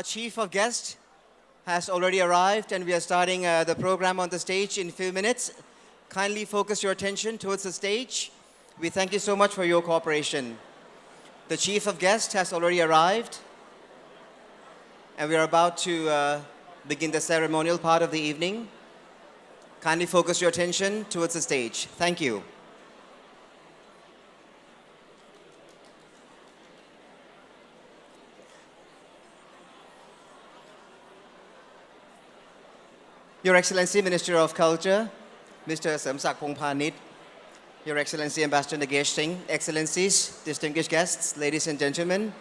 Our chief of guests has already arrived, and we are starting the program on the stage in a few minutes. Kindly focus your attention towards the stage. We thank you so much for your cooperation. The chief of guests has already arrived, and we are about to begin the ceremonial part of the evening. Kindly focus your attention towards the stage. Thank you. Your Excellency, Minister of Culture, Mr. Sermsak Pongpanit, Your Excellency, Ambassador Nagesh Singh, Excellencies, distinguished guests, ladies and gentlemen,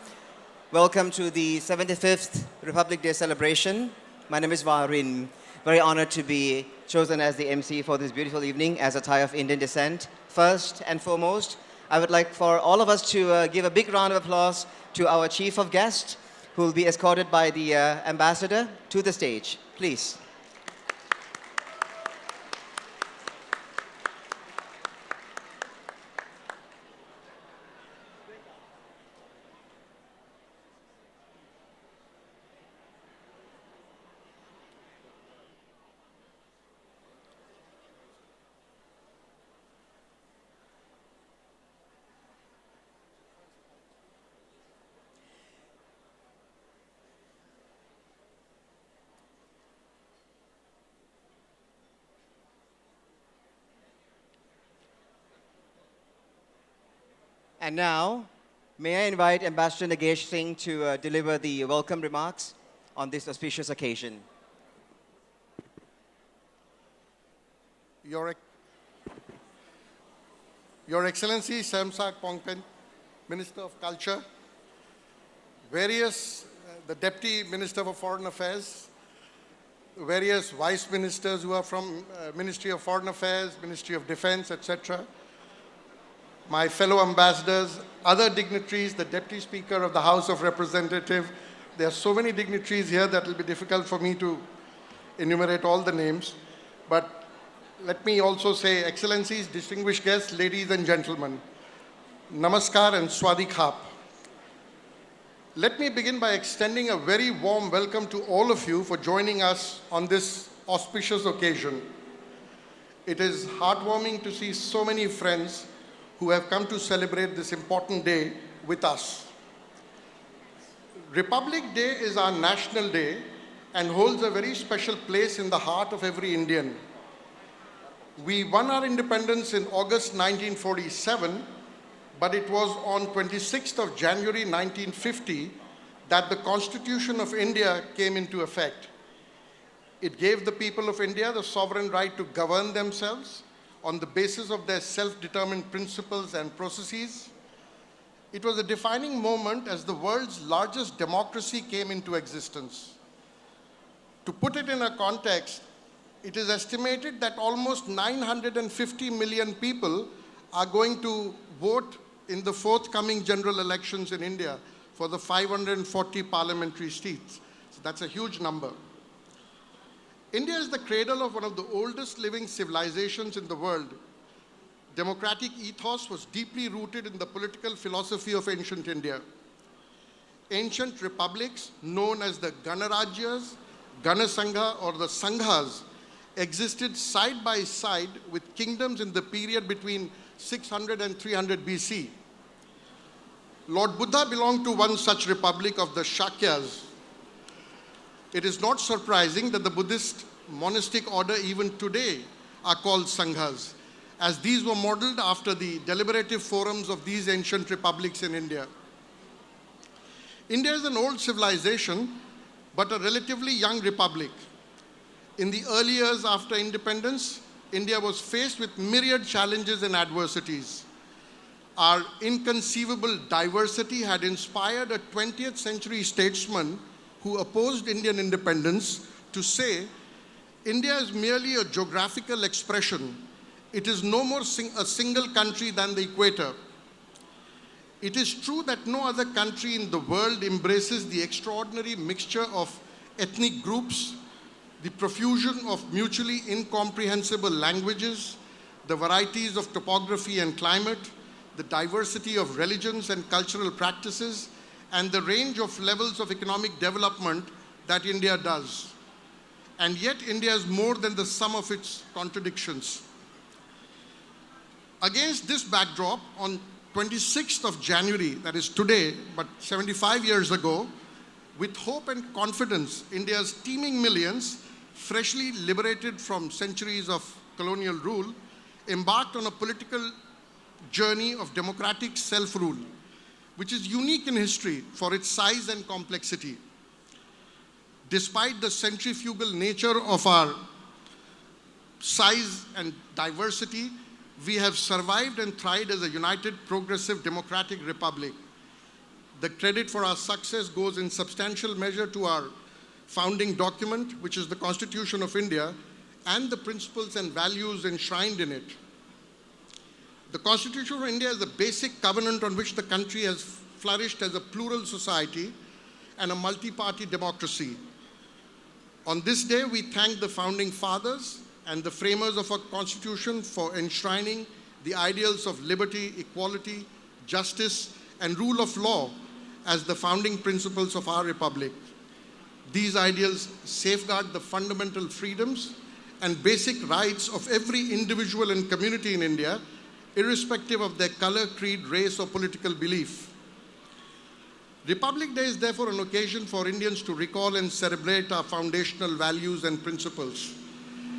welcome to the 75th Republic Day celebration. My name is Varin. Very honored to be chosen as the MC for this beautiful evening as a Thai of Indian descent. First and foremost, I would like for all of us to give a big round of applause to our Chief of Guests, who will be escorted by the Ambassador to the stage. Please. And now, may I invite Ambassador Nagesh Singh to deliver the welcome remarks on this auspicious occasion. Your Excellency, Sermsak Pongpanit, Minister of Culture, the Deputy Minister for Foreign Affairs, various Vice Ministers who are from Ministry of Foreign Affairs, Ministry of Defense, etc., my fellow ambassadors, other dignitaries, the Deputy Speaker of the House of Representatives. There are so many dignitaries here that it will be difficult for me to enumerate all the names. But let me also say, Excellencies, distinguished guests, ladies and gentlemen, Namaskar and Swadikap. Let me begin by extending a very warm welcome to all of you for joining us on this auspicious occasion. It is heartwarming to see so many friends who have come to celebrate this important day with us. Republic Day is our national day and holds a very special place in the heart of every Indian. We won our independence in August 1947, but it was on 26th of January 1950 that the Constitution of India came into effect. It gave the people of India the sovereign right to govern themselves on the basis of their self-determined principles and processes. It was a defining moment as the world's largest democracy came into existence. To put it in a context, it is estimated that almost 950 million people are going to vote in the forthcoming general elections in India for the 540 parliamentary seats. So that's a huge number. India is the cradle of one of the oldest living civilizations in the world. Democratic ethos was deeply rooted in the political philosophy of ancient India. Ancient republics, known as the Ganarajyas, Ganasangha, or the Sanghas, existed side by side with kingdoms in the period between 600 and 300 BC. Lord Buddha belonged to one such republic of the Shakyas. It is not surprising that the Buddhist monastic order even today are called Sanghas, as these were modeled after the deliberative forums of these ancient republics in India. India is an old civilization, but a relatively young republic. In the early years after independence, India was faced with myriad challenges and adversities. Our inconceivable diversity had inspired a 20th century statesman who opposed Indian independence to say, India is merely a geographical expression. It is no more a single country than the equator. It is true that no other country in the world embraces the extraordinary mixture of ethnic groups, the profusion of mutually incomprehensible languages, the varieties of topography and climate, the diversity of religions and cultural practices, and the range of levels of economic development that India does. And yet India is more than the sum of its contradictions. Against this backdrop, on 26th of January, that is today, but 75 years ago, with hope and confidence, India's teeming millions, freshly liberated from centuries of colonial rule, embarked on a political journey of democratic self-rule, which is unique in history for its size and complexity. Despite the centrifugal nature of our size and diversity, we have survived and thrived as a united, progressive, democratic republic. The credit for our success goes in substantial measure to our founding document, which is the Constitution of India, and the principles and values enshrined in it. The Constitution of India is the basic covenant on which the country has flourished as a plural society and a multi-party democracy. On this day, we thank the founding fathers and the framers of our Constitution for enshrining the ideals of liberty, equality, justice, and rule of law as the founding principles of our republic. These ideals safeguard the fundamental freedoms and basic rights of every individual and community in India, irrespective of their color, creed, race, or political belief. Republic Day is therefore an occasion for Indians to recall and celebrate our foundational values and principles.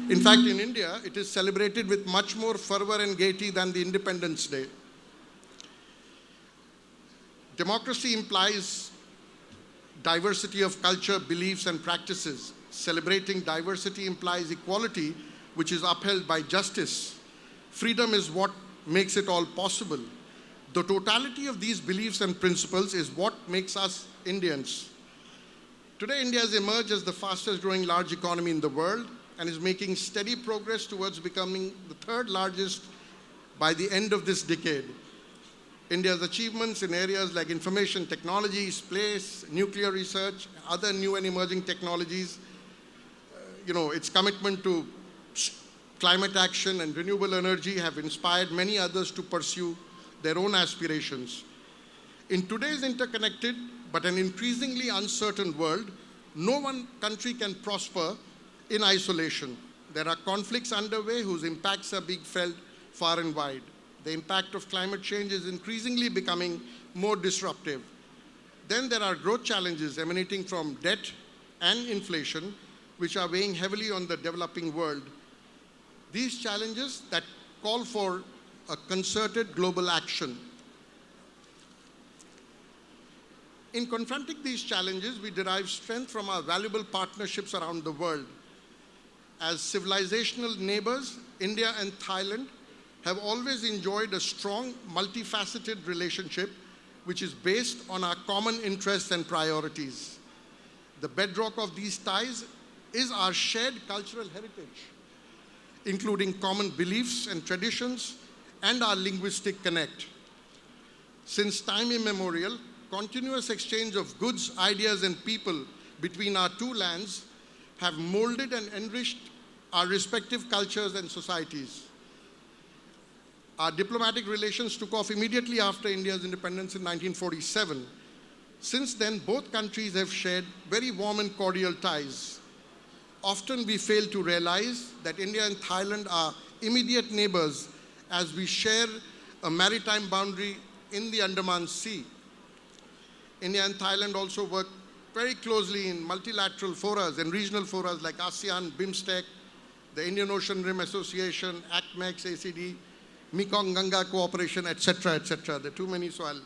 In fact, in India, it is celebrated with much more fervor and gaiety than the Independence Day. Democracy implies diversity of culture, beliefs, and practices. Celebrating diversity implies equality, which is upheld by justice. Freedom is what makes it all possible. The totality of these beliefs and principles is what makes us Indians. Today, India has emerged as the fastest growing large economy in the world and is making steady progress towards becoming the third largest by the end of this decade. India's achievements in areas like information technology, space, nuclear research, other new and emerging technologies, its commitment to climate action and renewable energy have inspired many others to pursue their own aspirations. In today's interconnected but an increasingly uncertain world, no one country can prosper in isolation. There are conflicts underway whose impacts are being felt far and wide. The impact of climate change is increasingly becoming more disruptive. Then there are growth challenges emanating from debt and inflation, which are weighing heavily on the developing world. These challenges that call for a concerted global action. In confronting these challenges, we derive strength from our valuable partnerships around the world. As civilizational neighbors, India and Thailand have always enjoyed a strong, multifaceted relationship which is based on our common interests and priorities. The bedrock of these ties is our shared cultural heritage, including common beliefs and traditions and our linguistic connect. Since time immemorial, continuous exchange of goods, ideas, and people between our two lands have molded and enriched our respective cultures and societies. Our diplomatic relations took off immediately after India's independence in 1947. Since then, both countries have shared very warm and cordial ties. Often we fail to realize that India and Thailand are immediate neighbors as we share a maritime boundary in the Andaman Sea. India and Thailand also work very closely in multilateral forums and regional forums like ASEAN, BIMSTEC, the Indian Ocean Rim Association, ACMEX, ACD, Mekong-Ganga Cooperation, etc., etc. There are too many, so I'll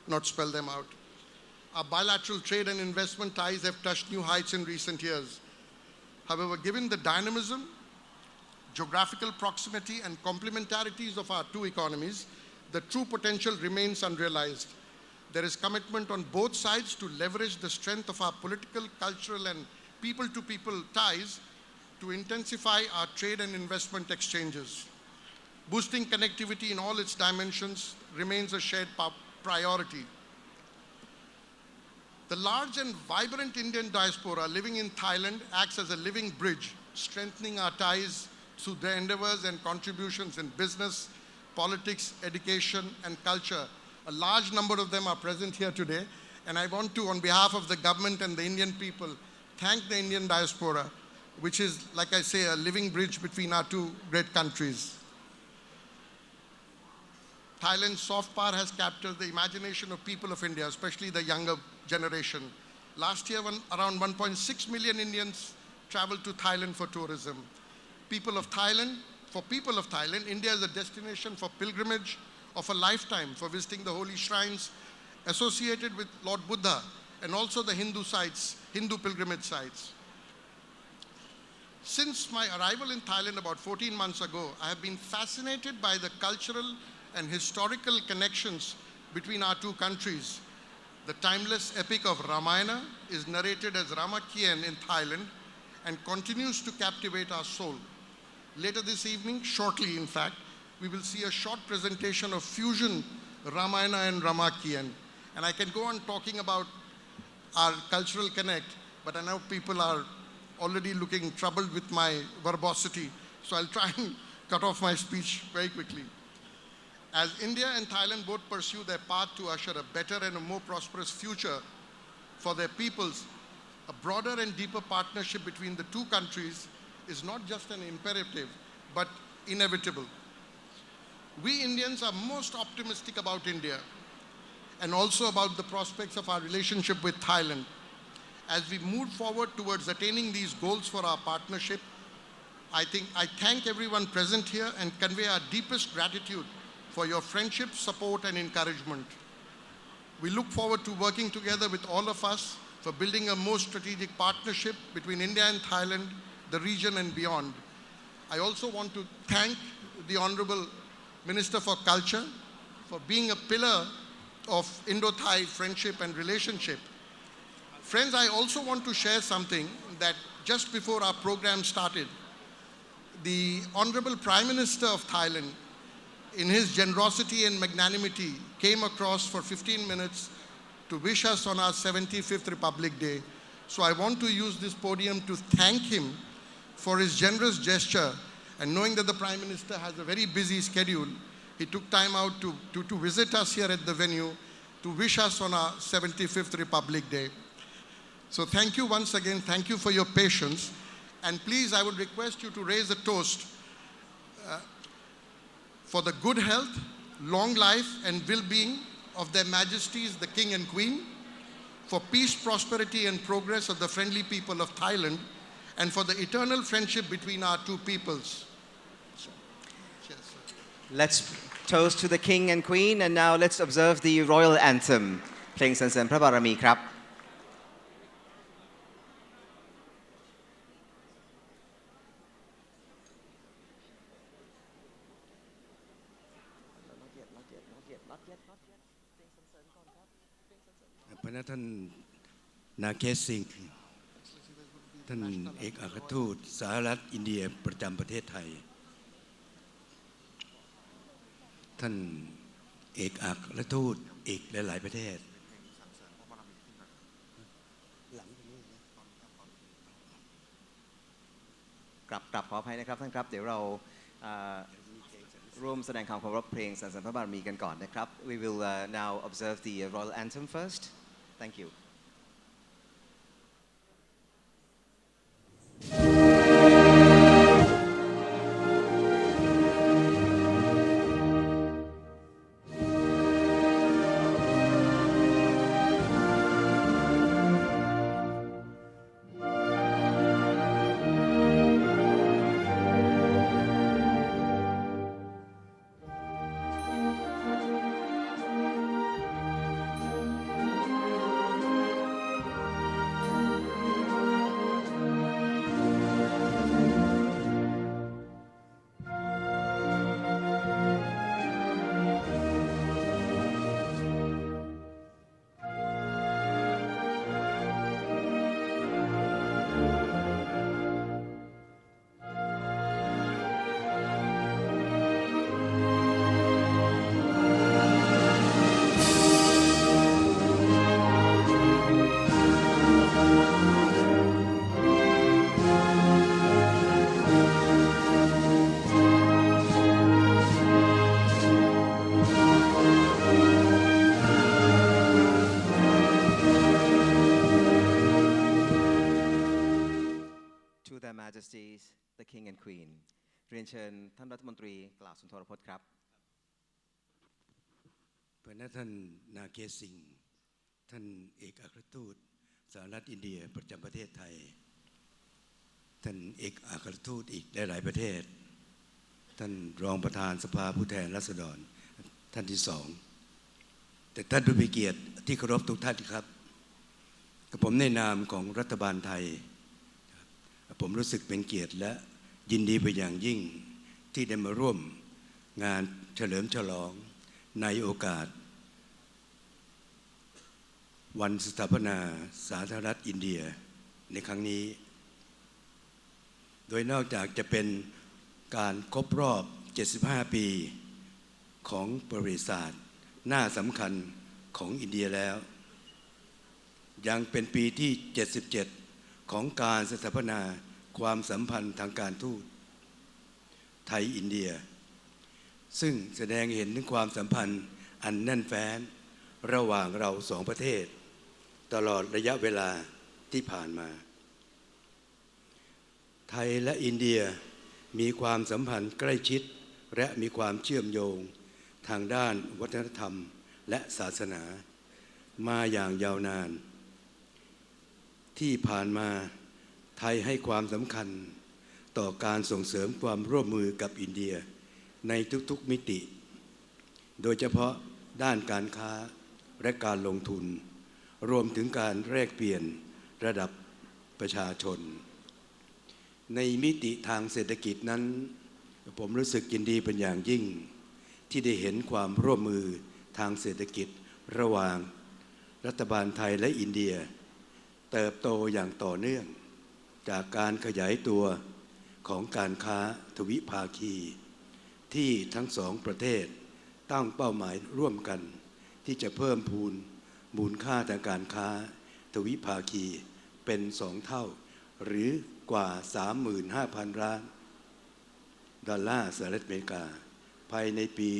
not spell them out. Our bilateral trade and investment ties have touched new heights in recent years. However, given the dynamism, geographical proximity, and complementarities of our two economies, the true potential remains unrealized. There is commitment on both sides to leverage the strength of our political, cultural, and people-to-people ties to intensify our trade and investment exchanges. Boosting connectivity in all its dimensions remains a shared priority. The large and vibrant Indian diaspora living in Thailand acts as a living bridge, strengthening our ties through their endeavors and contributions in business, politics, education, and culture. A large number of them are present here today, And I want to, on behalf of the government and the Indian people, thank the Indian diaspora, which is, like I say, a living bridge between our two great countries. Thailand's soft power has captured the imagination of people of India, especially the younger generation. Last year, around 1.6 million Indians traveled to Thailand for tourism. For people of Thailand, India is a destination for pilgrimage of a lifetime for visiting the holy shrines associated with Lord Buddha and also the Hindu pilgrimage sites. Since my arrival in Thailand about 14 months ago, I have been fascinated by the cultural and historical connections between our two countries. The timeless epic of Ramayana is narrated as Ramakien in Thailand and continues to captivate our soul. Later this evening, shortly in fact, we will see a short presentation of fusion Ramayana and Ramakien. And I can go on talking about our cultural connect, but I know people are already looking troubled with my verbosity, so I'll try and cut off my speech very quickly. As India and Thailand both pursue their path to usher a better and a more prosperous future for their peoples, a broader and deeper partnership between the two countries is not just an imperative, but inevitable. We Indians are most optimistic about India and also about the prospects of our relationship with Thailand. As we move forward towards attaining these goals for our partnership, I thank everyone present here and convey our deepest gratitude for your friendship, support, and encouragement. We look forward to working together with all of us for building a more strategic partnership between India and Thailand, the region, and beyond. I also want to thank the Honorable Minister for Culture for being a pillar of Indo-Thai friendship and relationship. Friends, I also want to share something that just before our program started, the Honorable Prime Minister of Thailand, in his generosity and magnanimity, came across for 15 minutes to wish us on our 75th Republic Day. So I want to use this podium to thank him for his generous gesture, and knowing that the Prime Minister has a very busy schedule, he took time out to visit us here at the venue to wish us on our 75th Republic Day. So thank you once again, thank you for your patience, and please, I would request you to raise a toast for the good health, long life, and well-being of their Majesties, the King and Queen, for peace, prosperity, and progress of the friendly people of Thailand, and for the eternal friendship between our two peoples. Cheers, Let's toast to the King and Queen, and now let's observe the royal anthem. เพลงสรรเสริญพระบารมีครับ พระท่านนาเคสซิงห์ท่านเอกอัครทูตสหรัฐอินเดียประจำประเทศไทยท่านเอกอัครทูตอีกหลายๆประเทศกลับขออภัยนะครับท่านครับเดี๋ยวเราร่วมแสดงความเคารพเพลงสรรเสริญพระบารมีกันก่อนนะครับ We will now observe the royal anthem first. Thank you. Their Majesties the King and Queen เรียนเชิญท่านรัฐมนตรีกล่าวสุนทรพจน์ครับพระท่านนาเกสิงห์ท่านเอกอัครทูตสหรัฐอินเดียประจำประเทศไทยท่านเอกอัครทูตอีกหลายประเทศท่านรองประธานสภาผู้แทนราษฎรท่านที่สองแต่ท่านผู้มีเกียรติที่เคารพทุกท่านครับกับผมในนามของรัฐบาลไทยผมรู้สึกเป็นเกียรติและยินดีเป็นอย่างยิ่งที่ได้มาร่วมงานเฉลิมฉลองในโอกาสวันสถาปนาสาธารณรัฐอินเดียในครั้งนี้โดยนอกจากจะเป็นการครบรอบ75ปีของประวัติศาสตร์หน้าสำคัญของอินเดียแล้วยังเป็นปีที่77ของการสถาปนาความสัมพันธ์ทางการทูตไทยอินเดียซึ่งแสดงเห็นถึงความสัมพันธ์อันแน่นแฟ้นระหว่างเราสองประเทศตลอดระยะเวลาที่ผ่านมาไทยและอินเดียมีความสัมพันธ์ใกล้ชิดและมีความเชื่อมโยงทางด้านวัฒนธรรมและศาสนามาอย่างยาวนานที่ผ่านมาไทยให้ความสำคัญต่อการส่งเสริมความร่วมมือกับอินเดียในทุกๆมิติโดยเฉพาะด้านการค้าและการลงทุนรวมถึงการแลกเปลี่ยนระดับประชาชนในมิติทางเศรษฐกิจนั้นผมรู้สึกยินดีเป็นอย่างยิ่งที่ได้เห็นความร่วมมือทางเศรษฐกิจระหว่างรัฐบาลไทยและอินเดียเติบโตอย่างต่อเนื่องจากการขยายตัวของการค้าทวิภาคีที่ทั้งสองประเทศตั้งเป้าหมายร่วมกันที่จะเพิ่มพูนมูลค่าทางการค้าทวิภาคีเป็น2 เท่าหรือกว่า 35,000 ล้านดอลลาร์สหรัฐอเมริกาภายในปี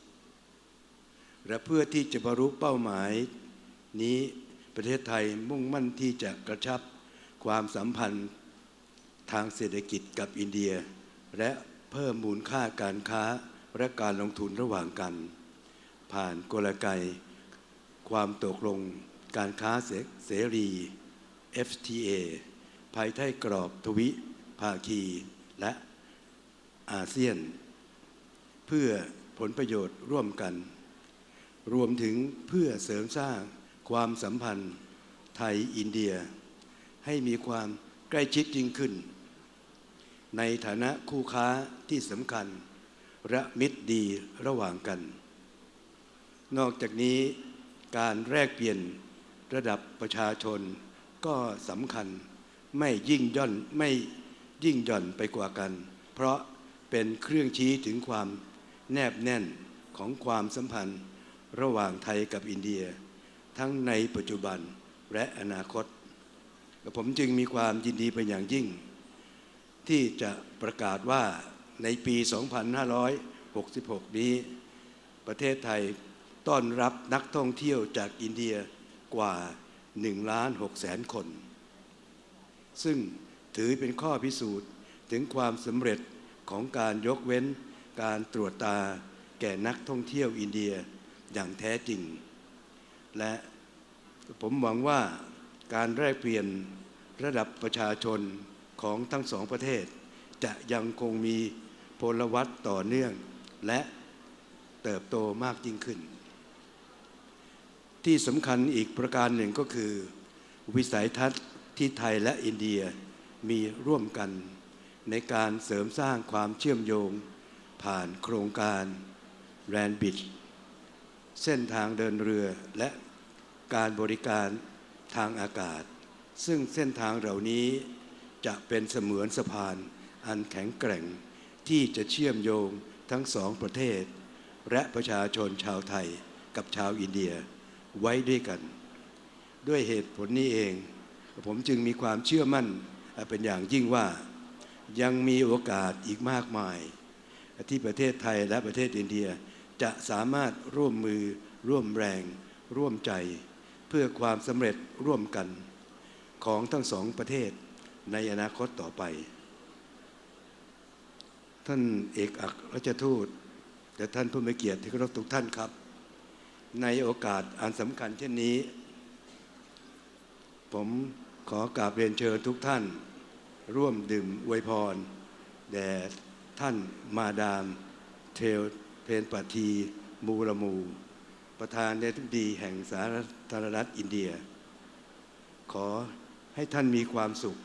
2570 และเพื่อที่จะบรรลุเป้าหมายนี้ประเทศไทยมุ่งมั่นที่จะกระชับความสัมพันธ์ทางเศรษฐกิจกับอินเดียและเพิ่มมูลค่าการค้าและการลงทุนระหว่างกันผ่านกลไกความตกลงการค้าเสรี FTA ภายใต้กรอบทวิภาคีและอาเซียนเพื่อผลประโยชน์ร่วมกันรวมถึงเพื่อเสริมสร้างความสัมพันธ์ไทยอินเดียให้มีความใกล้ชิดยิ่งขึ้นในฐานะคู่ค้าที่สำคัญและมิตรดีระหว่างกันนอกจากนี้การแลกเปลี่ยนระดับประชาชนก็สำคัญไม่ยิ่งย่อนไปกว่ากันเพราะเป็นเครื่องชี้ถึงความแนบแน่นของความสัมพันธ์ระหว่างไทยกับอินเดียทั้งในปัจจุบันและอนาคตผมจึงมีความยินดีเป็นอย่างยิ่งที่จะประกาศว่าในปี 2566 นี้ประเทศไทยต้อนรับนักท่องเที่ยวจากอินเดียกว่า 1,600,000 คนซึ่งถือเป็นข้อพิสูจน์ถึงความสำเร็จของการยกเว้นการตรวจตาแก่นักท่องเที่ยวอินเดียอย่างแท้จริงและผมหวังว่าการแลกเปลี่ยนระดับประชาชนของทั้งสองประเทศจะยังคงมีพลวัตต่อเนื่องและเติบโตมากยิ่งขึ้นที่สำคัญอีกประการหนึ่งก็คือวิสัยทัศน์ที่ไทยและอินเดียมีร่วมกันในการเสริมสร้างความเชื่อมโยงผ่านโครงการแลนด์บริดจ์เส้นทางเดินเรือและการบริการทางอากาศซึ่งเส้นทางเหล่านี้จะเป็นเสมือนสะพานอันแข็งแกร่งที่จะเชื่อมโยงทั้งสองประเทศและประชาชนชาวไทยกับชาวอินเดียไว้ด้วยกันด้วยเหตุผลนี้เองผมจึงมีความเชื่อมั่นเป็นอย่างยิ่งว่ายังมีโอกาสอีกมากมายที่ประเทศไทยและประเทศอินเดียจะสามารถร่วมมือร่วมแรงร่วมใจเพื่อความสำเร็จร่วมกัน ของทั้งสองประเทศในอนาคตต่อไปท่านเอกอัครราชทูตและท่านผู้มีเกียรติที่เคารพทุกท่านครับในโอกาสอันสำคัญเช่นนี้ผมขอกราบเรียนเชิญทุกท่านร่วมดื่มอวยพรแด่ท่านมาดามเทลเพนปาทีมูรมูประธานาธิบดีแห่งสาธารณรัฐอินเดียขอให้ท่านมีความสุข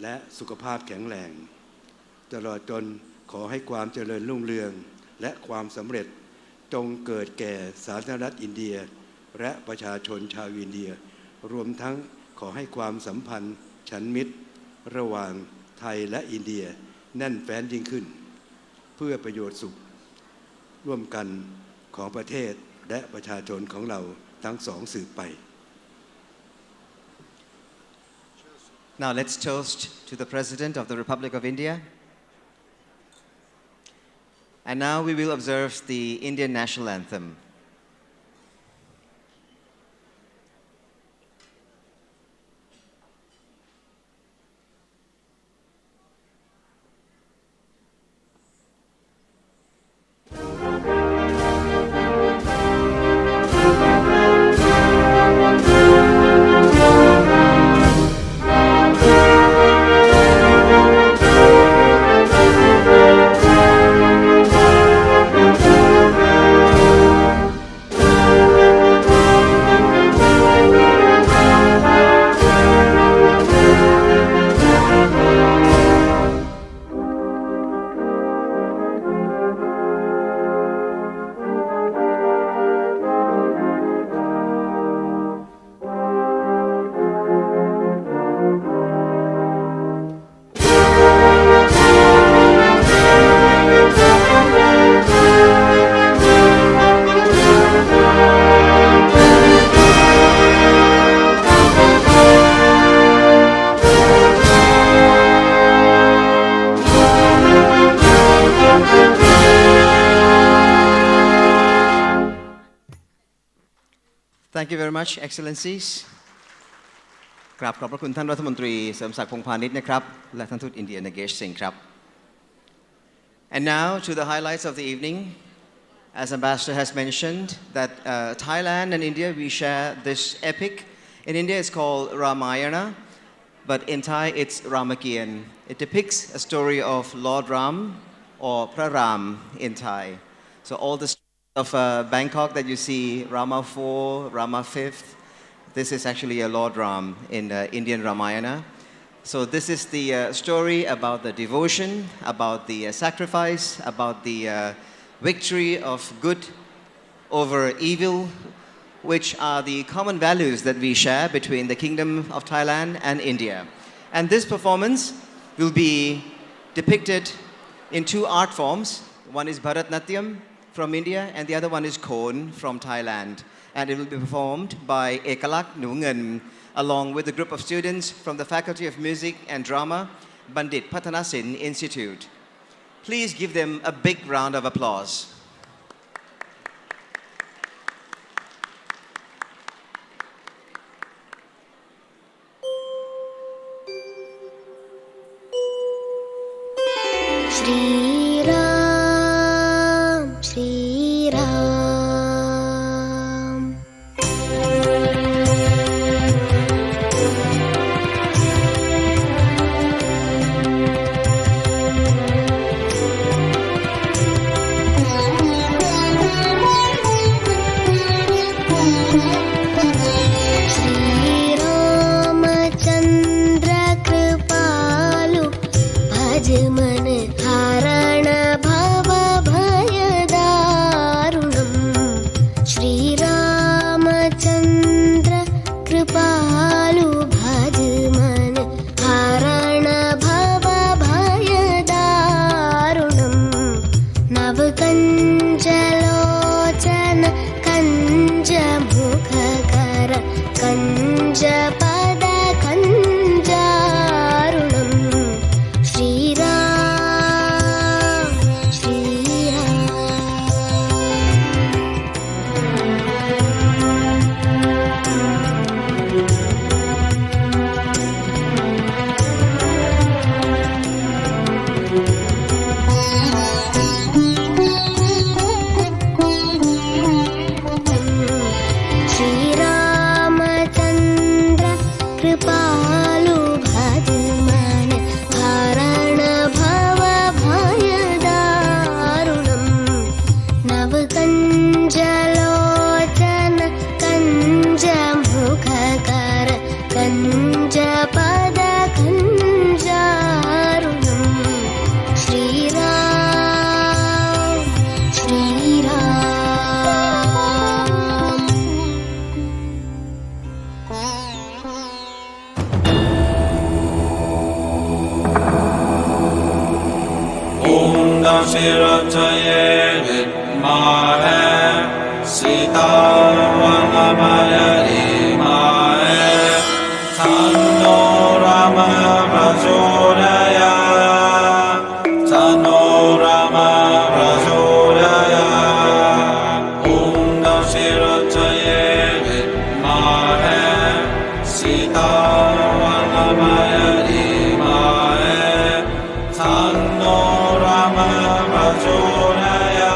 และสุขภาพแข็งแรงตลอดจนขอให้ความเจริญรุ่งเรืองและความสำเร็จจงเกิดแก่สาธารณรัฐอินเดียและประชาชนชาวอินเดียรวมทั้งขอให้ความสัมพันธ์ฉันมิตรระหว่างไทยและอินเดียแน่นแฟ้นยิ่งขึ้นเพื่อประโยชน์สุขร่วมกันของประเทศและประชาชนของเราทั้งสองสืบไป Now let's toast to the President of the Republic of India. And now we will observe the Indian national anthem. Thank you very much, Excellencies. กราบขอบพระคุณท่านรัฐมนตรีเสริมศักดิ์พงษ์พาณิชย์นะครับและท่านทูตอินเดียนเกชซิงห์ครับ And now to the highlights of the evening. As Ambassador has mentioned that Thailand and India we share this epic. In India it's called Ramayana, but in Thai it's Ramakian. It depicts a story of Lord Ram or Praram in Thai. So all the of Bangkok that you see, Rama 4, Rama 5th, this is actually a Lord Ram in Indian Ramayana. So this is the story about the devotion, about the sacrifice, about the victory of good over evil, which are the common values that we share between the Kingdom of Thailand and India. And this performance will be depicted in two art forms. One is Bharatnatyam from India, and the other one is Khon from Thailand. And it will be performed by Ekalak Nungan, along with a group of students from the Faculty of Music and Drama, Bandit Pathanasin Institute. Please give them a big round of applause. मन हारा पञ्चपदकञ्जारुणं Shriram Shriram Om Nam Srettha Vidmahe Sita Vanamaya Dhimahe Tanno Rama Prachodaya Tanno Rama Prachodaya Om Nam Srettha Vidmahe Sita Vanamaya Dhimahe Tanno Rama Prachodaya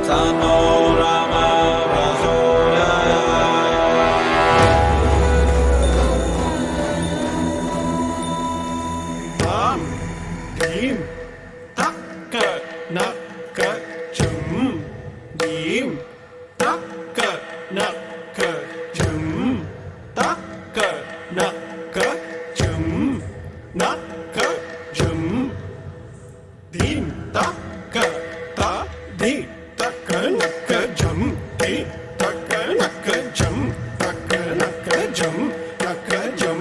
Tanno Rama Prachodaya Tam Dim Takka Nakka Jum Dim Takka Nakka Jum Takka Nakka Jum Nakka Jum Dim Takka Ta Di Takka Nakka Jum Di Takka Nakka Jum Takka Nakka Jum Nakka Jum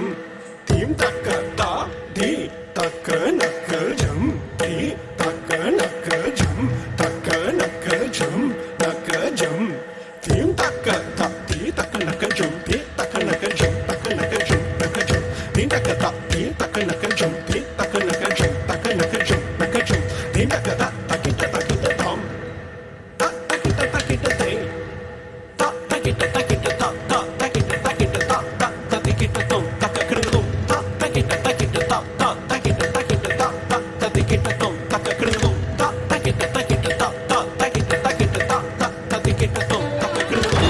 Dim Takka Ta Di Takka Nakka Jum Di Takka Nakka Jum Takka Nakka Jum Nakka Jum Dim Takka Ta Di Takka Nakka Jum Di Takka Nakka Jum Takka Nakka Jum Nakka Jum Dim Takka Ta Di Takka Nakka Jum Di Takka Nakka Jum Takka Nakka Jum Nakka Jum Dim Takka Ta Ta Kita Ta Kita Tom Ta Ta Kita Ta Kita Te Ta Ta Kita Ta Kita Ta Ta Ta Kita Ta Kita Ta Ta Ta Ti Kita Tom Ta Ka Kru Tom Ta Ta Kita Ta Kita Ta Ta Ta Kita Ta Kita Ta Ta Ta Ti Kita Tom Ta Ka Kru Tom Ta Ta Kita Ta Kita Ta Ta Ta Kita Ta Kita Ta Ta Ta Ti Kita Tom Ta Ka Kru Tom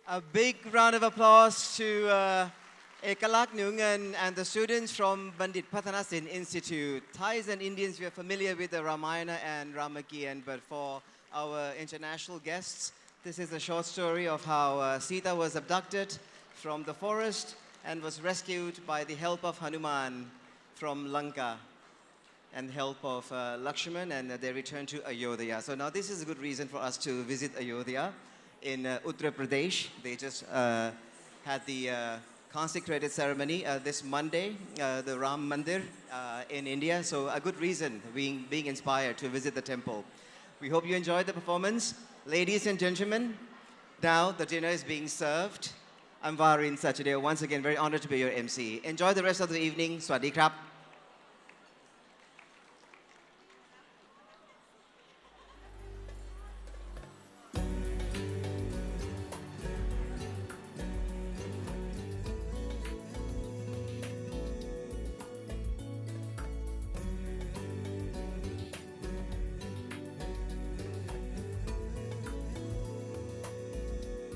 A big round of applause to Ekalak Nungan and the students from Bandit Pathanasin Institute. Thais and Indians, we are familiar with the Ramayana and Ramakian, but for our international guests, this is a short story of how Sita was abducted from the forest and was rescued by the help of Hanuman from Lanka and help of Lakshman, and they returned to Ayodhya. So now this is a good reason for us to visit Ayodhya in Uttar Pradesh. They just had the consecrated ceremony this Monday, the Ram Mandir in India. So a good reason being inspired to visit the temple. We hope you enjoyed the performance. Ladies and gentlemen, now the dinner is being served. I'm Varin Sachadeo, once again very honored to be your MC. Enjoy the rest of the evening. Swadee krap.